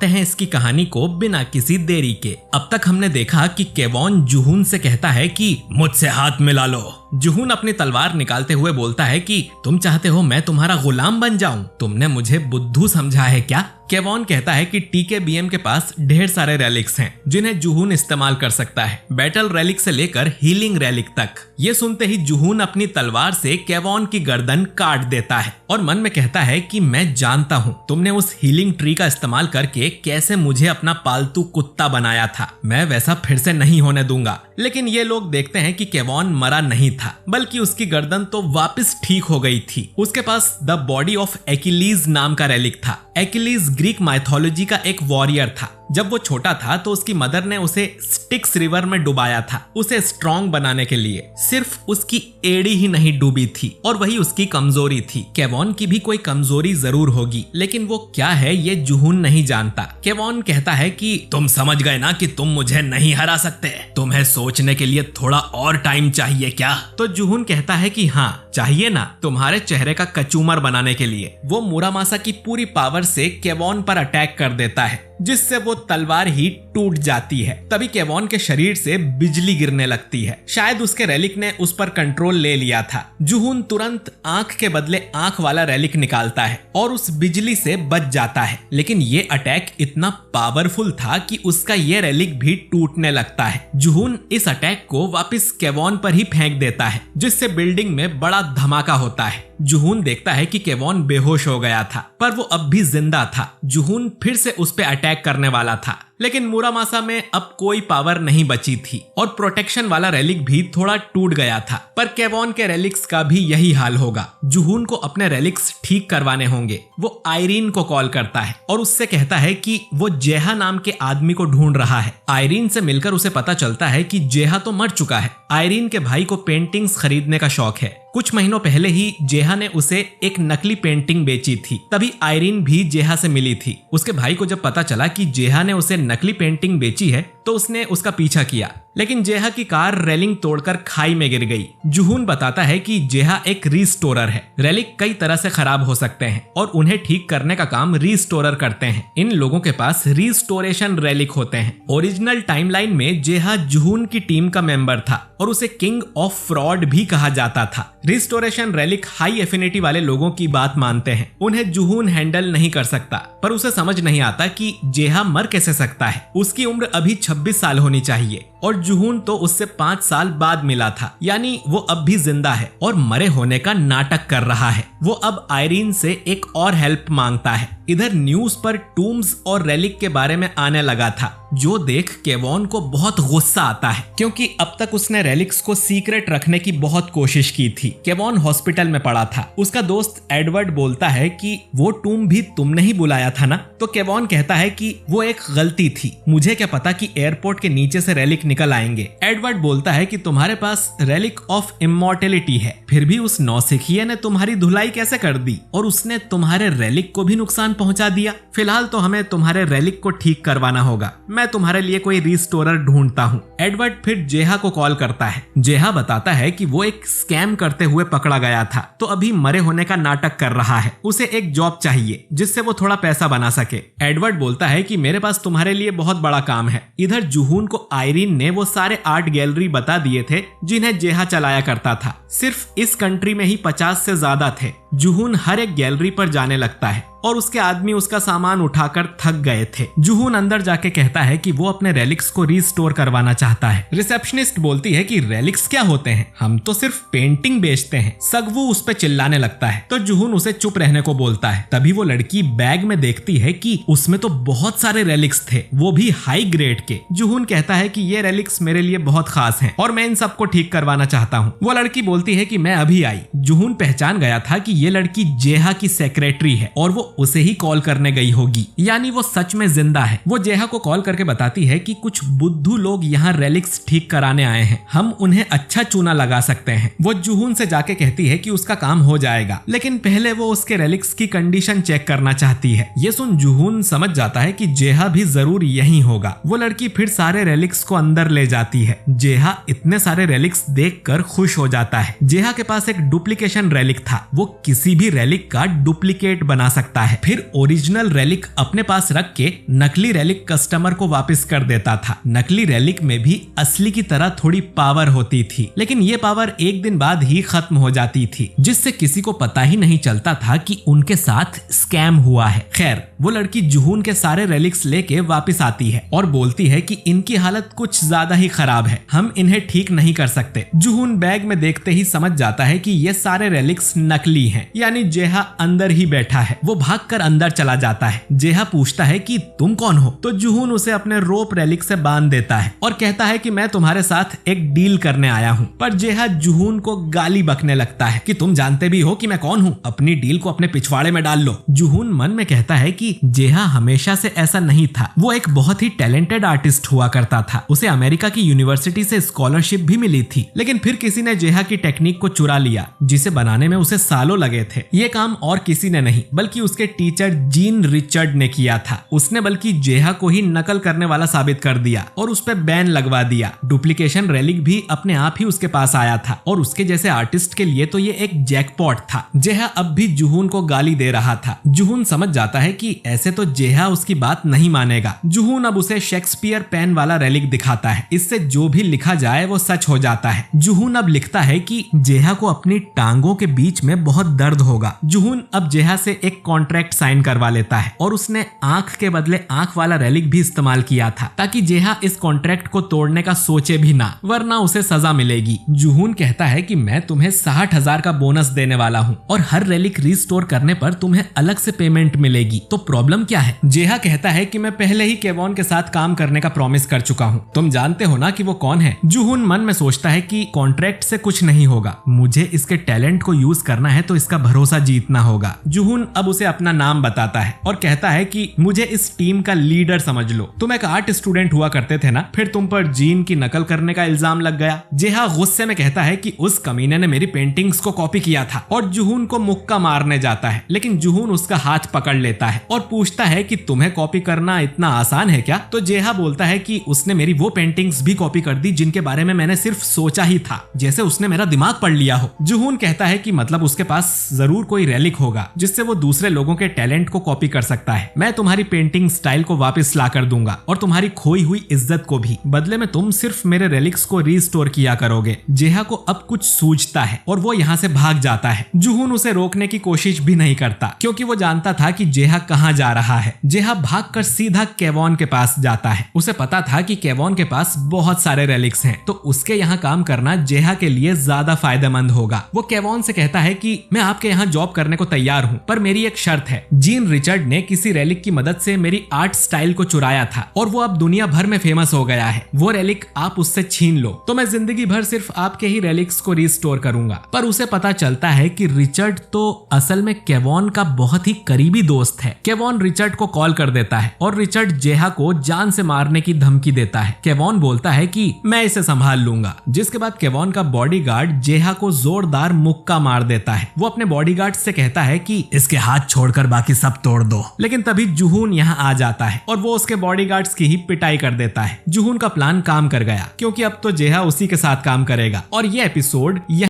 हैं इसकी कहानी को बिना किसी देरी के। अब तक हमने देखा कि केवॉन जूहून से कहता है कि मुझसे हाथ मिला लो। जूहून अपनी तलवार निकालते हुए बोलता है कि तुम चाहते हो मैं तुम्हारा गुलाम बन जाऊं? तुमने मुझे बुद्धू समझा है क्या? केवॉन कहता है कि TKBM के पास ढेर सारे रेलिक्स हैं जिन्हें जूहून इस्तेमाल कर सकता है, बैटल रेलिक से लेकर हीलिंग रेलिक तक। ये सुनते ही जूहून अपनी तलवार से केवॉन की गर्दन काट देता है और मन में कहता है कि मैं जानता हूँ तुमने उस हीलिंग ट्री का इस्तेमाल करके कैसे मुझे अपना पालतू कुत्ता बनाया था। मैं वैसा फिर से नहीं होने दूंगा। लेकिन ये लोग देखते हैं कि केवॉन मरा नहीं था, बल्कि उसकी गर्दन तो वापस ठीक हो गई थी। उसके पास द बॉडी ऑफ एक्किलीज नाम का रेलिक था। एक्किलीज ग्रीक माइथोलॉजी का एक वॉरियर था। जब वो छोटा था तो उसकी मदर ने उसे स्टिक्स रिवर में डुबाया था, उसे स्ट्रॉन्ग बनाने के लिए। सिर्फ उसकी एड़ी ही नहीं डूबी थी और वही उसकी कमजोरी थी। केवॉन की भी कोई कमजोरी जरूर होगी, लेकिन वो क्या है ये जूहून नहीं जानता। केवॉन कहता है कि तुम समझ गए ना कि तुम मुझे नहीं हरा सकते, तुम्हें सोचने के लिए थोड़ा और टाइम चाहिए क्या? तो जूहून कहता है कि हाँ चाहिए ना, तुम्हारे चेहरे का कचूमर बनाने के लिए। वो मुरामासा की पूरी पावर से केवॉन पर अटैक कर देता है, जिससे वो तलवार ही टूट जाती है। तभी केवॉन के शरीर से बिजली गिरने लगती है। शायद उसके रेलिक ने उस पर कंट्रोल ले लिया था। जूहून तुरंत आंख के बदले आंख वाला रेलिक निकालता है और उस बिजली से बच जाता है। लेकिन ये अटैक इतना पावरफुल था कि उसका ये रेलिक भी टूटने लगता है। जूहून इस अटैक को वापस केवॉन पर ही फेंक देता है, जिससे बिल्डिंग में बड़ा धमाका होता है। जूहून देखता है कि केवॉन बेहोश हो गया था, पर वो अब भी जिंदा था। जूहून फिर से उस पे अटैक करने वाला था, लेकिन मुरामासा में अब कोई पावर नहीं बची थी और प्रोटेक्शन वाला रेलिक भी थोड़ा टूट गया था। पर केवॉन के रेलिक्स का भी यही हाल होगा। जूहून को अपने रेलिक्स ठीक करवाने होंगे। वो आयरीन को कॉल करता है और उससे कहता है कि वो जेहा नाम के आदमी को ढूंढ रहा है। आयरीन से मिलकर उसे पता चलता है कि जेहा तो मर चुका है। आयरीन के भाई को पेंटिंग्स खरीदने का शौक है। कुछ महीनों पहले ही जेहा ने उसे एक नकली पेंटिंग बेची थी। तभी आयरीन भी जेहा से मिली थी। उसके भाई को जब पता चला कि जेहा ने उसे नकली पेंटिंग बेची है तो उसने उसका पीछा किया, लेकिन जेहा की कार रेलिंग तोड़कर खाई में गिर गई। जूहून बताता है कि जेहा एक रीस्टोरर है। रेलिक कई तरह से खराब हो सकते हैं और उन्हें ठीक करने का काम रीस्टोरर करते हैं। इन लोगों के पास रीस्टोरेशन रेलिक होते हैं। ओरिजिनल टाइमलाइन में जेहा जूहून की टीम का मेंबर था और उसे किंग ऑफ फ्रॉड भी कहा जाता था। रिस्टोरेशन रेलिक हाई एफिनिटी वाले लोगों की बात मानते हैं। उन्हें जूहून हैंडल नहीं कर सकता, पर उसे समझ नहीं आता कि जेहा मर कैसे सकता है। उसकी उम्र अभी 26 साल होनी चाहिए और जूहून तो उससे 5 साल बाद मिला था, यानी वो अब भी जिंदा है और मरे होने का नाटक कर रहा है। वो अब आयरीन से एक और हेल्प मांगता है। इधर न्यूज पर टूम्स और रेलिक के बारे में आने लगा था, जो देख केवॉन को बहुत गुस्सा आता है, क्योंकि अब तक उसने रेलिक्स को सीक्रेट रखने की बहुत कोशिश की थी। केवॉन हॉस्पिटल में पड़ा था। उसका दोस्त एडवर्ड बोलता है कि वो टूम भी तुमने ही बुलाया था ना? तो केवॉन कहता है कि वो एक गलती थी, मुझे क्या पता कि एयरपोर्ट के नीचे से रेलिक निकल आएंगे। एडवर्ड बोलता है कि तुम्हारे पास रेलिक ऑफ इमॉर्टेलिटी है, फिर भी उस नौसिखिए ने तुम्हारी धुलाई कैसे कर दी और उसने तुम्हारे रेलिक को भी नुकसान पहुंचा दिया। फिलहाल तो हमें तुम्हारे रेलिक को ठीक करवाना होगा। मैं तुम्हारे लिए कोई रिस्टोरर ढूंढता हूँ। एडवर्ड फिर जेहा को कॉल करता है। जेहा बताता है कि वो एक स्कैम करते हुए पकड़ा गया था, तो अभी मरे होने का नाटक कर रहा है। उसे एक जॉब चाहिए जिससे वो थोड़ा पैसा बना सके। एडवर्ड बोलता है कि मेरे पास तुम्हारे लिए बहुत बड़ा काम है। इधर जूहून को आयरीन ने वो सारे आर्ट गैलरी बता दिए थे जिन्हें जेहा चलाया करता था। सिर्फ इस कंट्री में ही 50 से ज्यादा थे। जूहून हर एक गैलरी पर जाने लगता है और उसके आदमी उसका सामान उठाकर थक गए थे। जूहून अंदर जाके कहता है कि वो अपने रेलिक्स को रिस्टोर करवाना चाहता है। रिसेप्शनिस्ट बोलती है कि रेलिक्स क्या होते हैं, हम तो सिर्फ पेंटिंग बेचते हैं। सगवू उस पे चिल्लाने लगता है तो जूहून उसे चुप रहने को बोलता है। तभी वो लड़की बैग में देखती है कि उसमें तो बहुत सारे रेलिक्स थे, वो भी हाई ग्रेड के। जूहून कहता है कि ये रेलिक्स मेरे लिए बहुत खास हैं और मैं इन सबको ठीक करवाना चाहता हूँ। वो लड़की बोलती है कि मैं अभी आई। जूहून पहचान गया था कि ये लड़की जेहा की सेक्रेटरी है और वो उसे ही कॉल करने गई होगी, यानी वो सच में जिंदा है। वो जेहा को कॉल करके बताती है कि कुछ बुद्धू लोग यहाँ रेलिक्स ठीक कराने आए हैं, हम उन्हें अच्छा चूना लगा सकते हैं। वो जूहून से जाके कहती है कि उसका काम हो जाएगा, लेकिन पहले वो उसके रेलिक्स की कंडीशन चेक करना चाहती है। ये सुन जूहून समझ जाता है कि जेहा भी जरूर यही होगा। वो लड़की फिर सारे रेलिक्स को अंदर ले जाती है। जेहा इतने सारे रेलिक्स देखकर खुश हो जाता है। जेहा के पास एक डुप्लीकेशन रेलिक था, वो किसी भी रेलिक का डुप्लीकेट बना सकता है, फिर ओरिजिनल रेलिक अपने पास रख के नकली रेलिक कस्टमर को वापस कर देता था। नकली रेलिक में भी असली की तरह थोड़ी पावर होती थी, लेकिन ये पावर एक दिन बाद ही खत्म हो जाती थी, जिससे किसी को पता ही नहीं चलता था कि उनके साथ स्कैम हुआ है। खैर, वो लड़की जुहून के सारे रेलिक्स लेके वापस आती है और बोलती है कि इनकी हालत कुछ ज्यादा ही खराब है, हम इन्हें ठीक नहीं कर सकते। जुहून बैग में देखते ही समझ जाता है कि ये सारे रेलिक्स नकली हैं, यानी जेहा अंदर ही बैठा है। वो भागकर अंदर चला जाता है। जेहा पूछता है कि तुम कौन हो, तो जुहून उसे अपने रोप रेलिक से बांध देता है और कहता है कि मैं तुम्हारे साथ एक डील करने आया हूँ। पर जेहा जुहून को गाली बकने लगता है कि तुम जानते भी हो कि मैं कौन हूँ, अपनी डील को अपने पिछवाड़े में डाल लो। जुहून मन में कहता है कि जेहा हमेशा से ऐसा नहीं था, वो एक बहुत ही टैलेंटेड आर्टिस्ट हुआ करता था। उसे अमेरिका की यूनिवर्सिटी से स्कॉलरशिप भी मिली थी, लेकिन फिर किसी ने जेहा की टेक्निक को चुरा लिया, जिसे बनाने में उसे सालों लगे थे। ये काम और किसी ने नहीं बल्कि उसके टीचर जीन रिचर्ड ने किया था। उसने बल्कि जेहा को ही नकल करने वाला साबित कर दिया और उस पर बैन लगवा दिया। डुप्लीकेशन रेलिक भी अपने आप ही उसके पास आया था और उसके जैसे आर्टिस्ट के लिए तो ये एक जैकपॉट था। जेहा अब भी जुहून को गाली दे रहा था। जुहून समझ जाता है कि ऐसे तो जेहा उसकी बात नहीं मानेगा। जुहून अब उसे शेक्सपियर पेन वाला रेलिक दिखाता है। इससे जो भी लिखा जाए वो सच हो जाता है। जुहून अब लिखता है कि जेहा को अपनी टांगों के बीच में बहुत दर्द होगा। जुहून अब जेहा से एक कॉन्ट्रैक्ट साइन करवा लेता है और उसने आंख के बदले आंख वाला रेलिक भी इस्तेमाल किया था, ताकि जेहा इस कॉन्ट्रैक्ट को तोड़ने का सोचे भी ना, वरना उसे सजा मिलेगी। जुहून कहता है कि मैं तुम्हें 60,000 का बोनस देने वाला हूँ और हर रेलिक रिस्टोर करने पर तुम्हें अलग से पेमेंट मिलेगी, तो प्रॉब्लम क्या है? जेहा कहता है कि मैं पहले ही केवॉन के साथ काम करने का प्रॉमिस कर चुका हूँ, तुम जानते हो ना कि वो कौन है। जुहून मन में सोचता है कि कॉन्ट्रैक्ट से कुछ नहीं होगा, मुझे इसके टैलेंट को यूज करना है तो इसका भरोसा जीतना होगा। जुहून अब उसे अपना नाम बताता है और कहता है कि मुझे इस टीम का लीडर समझ लो। तुम एक आर्ट स्टूडेंट हुआ करते थे ना, फिर तुम पर जीन की नकल करने का इल्जाम लग गया। जेहा गुस्से में कहता है कि उस कमीने ने मेरी पेंटिंग्स को कॉपी किया था और जुहून को मुक्का मारने जाता है, लेकिन जुहून उसका हाथ पकड़ लेता है और पूछता है कि तुम्हें कॉपी करना इतना आसान है क्या? तो जेहा बोलता है कि उसने मेरी वो पेंटिंग्स भी कॉपी कर दी जिनके बारे में मैंने सिर्फ सोचा ही था, जैसे उसने मेरा दिमाग पढ़ लिया हो। जुहून कहता है कि मतलब उसके पास जरूर कोई रेलिक होगा जिससे वो दूसरे लोगों के टैलेंट को कॉपी कर सकता है। मैं तुम्हारी पेंटिंग स्टाइल को वापस ला कर दूंगा और तुम्हारी खोई हुई इज्जत को भी। बदले में तुम सिर्फ मेरे रेलिक्स को रिस्टोर किया करोगे। जेहा को अब कुछ सूझता है और वो यहाँ से भाग जाता है। जुहून उसे रोकने की कोशिश भी नहीं करता, क्योंकि वो जानता था कि जेहा कहाँ जा रहा है। जेहा भागकर सीधा केवॉन के पास जाता है। उसे पता था कि केवॉन के पास बहुत सारे रेलिक्स हैं, तो उसके यहाँ काम करना जेहा के लिए ज्यादा फायदेमंद होगा। वो केवॉन से कहता है कि मैं आपके यहाँ जॉब करने को तैयार हूँ, पर मेरी एक शर्त है। जीन रिचर्ड ने किसी रेलिक की मदद से मेरी आर्ट स्टाइल को चुराया था और वो अब दुनिया भर में फेमस हो गया है। वो रेलिक आप उससे छीन लो तो मैं जिंदगी भर सिर्फ आपके ही रेलिक्स को रिस्टोर करूंगा। पर उसे पता चलता है कि रिचर्ड तो असल में केवॉन का बहुत ही करीबी दोस्त है। केवॉन रिचर्ड को कॉल कर देता है और रिचर्ड जेहा को जान से मारने की धमकी देता है। केवॉन बोलता है कि मैं इसे संभाल लूंगा, जिसके बाद केवॉन का बॉडीगार्ड जेहा को जोरदार मुक्का मार देता है। वो अपने बॉडीगार्ड से कहता है कि इसके हाथ छोड़कर बाकी सब तोड़ दो, लेकिन तभी जुहून यहाँ आ जाता है और वो उसके बॉडीगार्ड्स की ही पिटाई कर देता है। जुहून का प्लान काम कर गया, क्योंकि अब तो जेहा उसी के साथ काम करेगा और ये एपिसोड